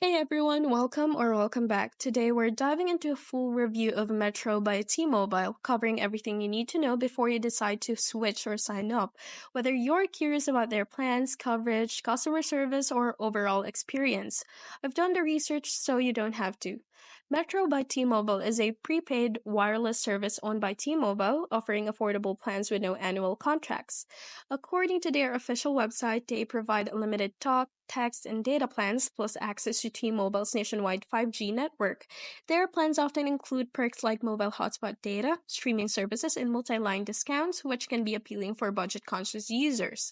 Hey everyone, welcome back. Today we're diving into a full review of Metro by T-Mobile, covering everything you need to know before you decide to switch or sign up. Whether you're curious about their plans, coverage, customer service, or overall experience, I've done the research so you don't have to. Metro by T-Mobile is a prepaid wireless service owned by T-Mobile, offering affordable plans with no annual contracts. According to their official website, they provide unlimited talk, text, and data plans, plus access to T-Mobile's nationwide 5G network. Their plans often include perks like mobile hotspot data, streaming services, and multi-line discounts, which can be appealing for budget-conscious users.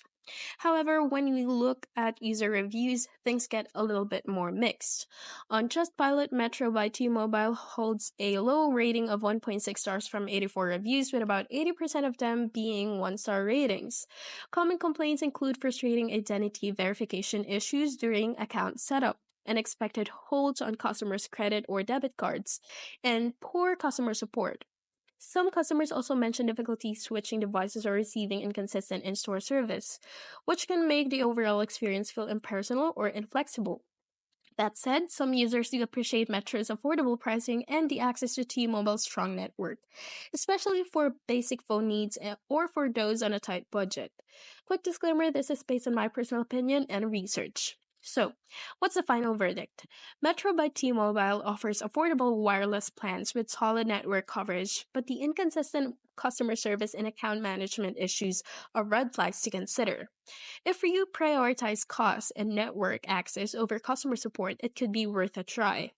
However, when we look at user reviews, things get a little bit more mixed. On Trustpilot, Metro by T-Mobile holds a low rating of 1.6 stars from 84 reviews, with about 80% of them being one-star ratings. Common complaints include frustrating identity verification issues during account setup, unexpected holds on customers' credit or debit cards, and poor customer support. Some customers also mention difficulty switching devices or receiving inconsistent in-store service, which can make the overall experience feel impersonal or inflexible. That said, some users do appreciate Metro's affordable pricing and the access to T-Mobile's strong network, especially for basic phone needs or for those on a tight budget. Quick disclaimer, this is based on my personal opinion and research. So, what's the final verdict? Metro by T-Mobile offers affordable wireless plans with solid network coverage, but the inconsistent customer service and account management issues are red flags to consider. If you prioritize cost and network access over customer support, it could be worth a try.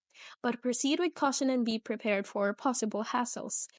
But proceed with caution and be prepared for possible hassles.